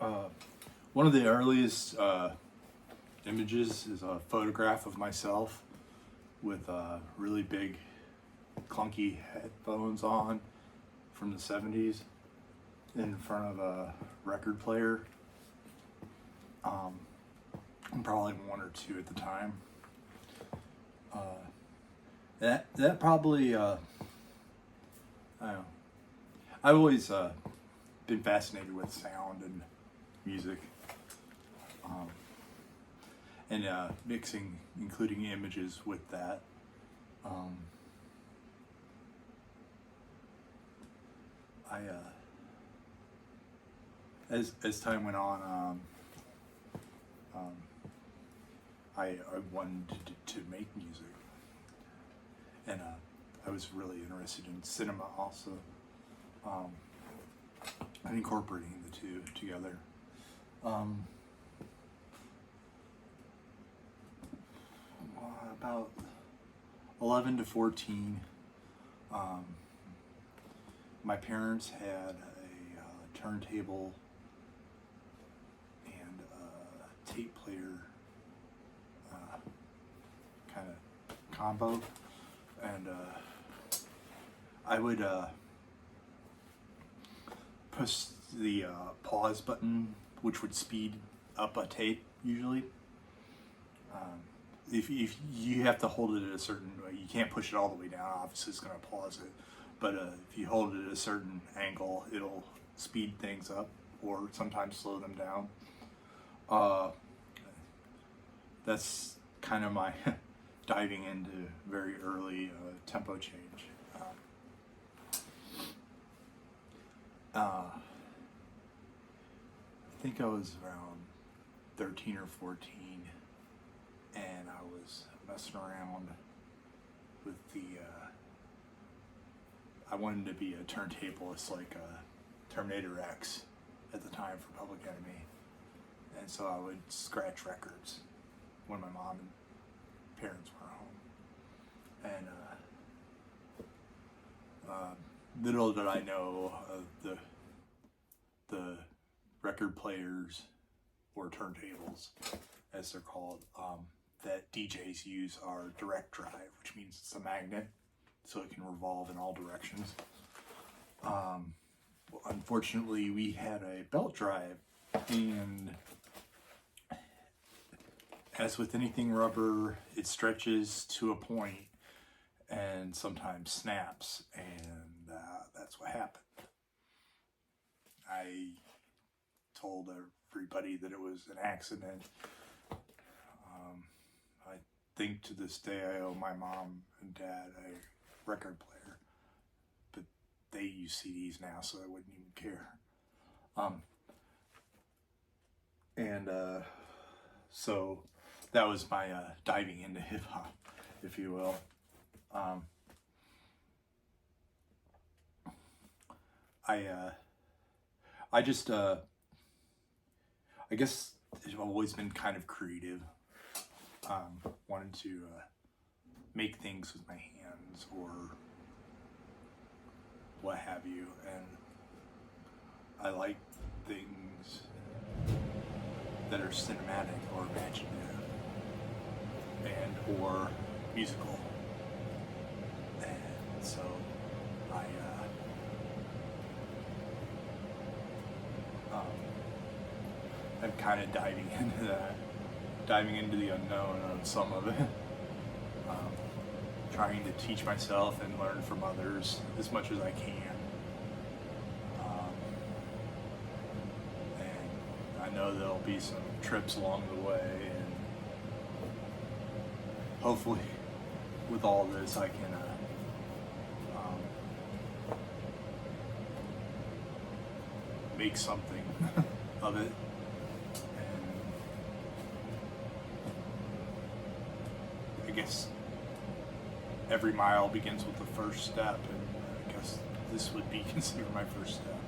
Uh, One of the earliest images is a photograph of myself with really big, clunky headphones on from the 70s in front of a record player. I'm probably one or two at the time. That probably, I don't know. I've always been fascinated with sound and music, and mixing, including images with that. As time went on, I wanted to make music, and I was really interested in cinema also, and incorporating the two together. About 11 to 14, my parents had a turntable and a tape player kind of combo, and I would push the pause button, which would speed up a tape usually. If you have to hold it at a certain way, you can't push it all the way down, obviously it's going to pause it, but if you hold it at a certain angle, it'll speed things up or sometimes slow them down. That's kind of my diving into very early tempo change. I think I was around 13 or 14, and I was messing around with I wanted to be a turntablist like Terminator X at the time for Public Enemy, and so I would scratch records when my mom and parents were home, and little did I know of the record players, or turntables as they're called, that DJs use are direct drive, which means it's a magnet, so it can revolve in all directions. Unfortunately, we had a belt drive, and as with anything rubber, it stretches to a point and sometimes snaps, and that's what happened. I told everybody that it was an accident. I think to this day I owe my mom and dad a record player, but they use CDs now, so I wouldn't even care. So that was my diving into hip hop, if you will. I just I guess I've always been kind of creative. Wanted to make things with my hands or what have you, and I like things that are cinematic or imaginative and or musical, and so I'm kind of diving into that, diving into the unknown on some of it, trying to teach myself and learn from others as much as I can. And I know there'll be some trips along the way, and hopefully with all this I can make something of it. I guess every mile begins with the first step, and I guess this would be considered my first step.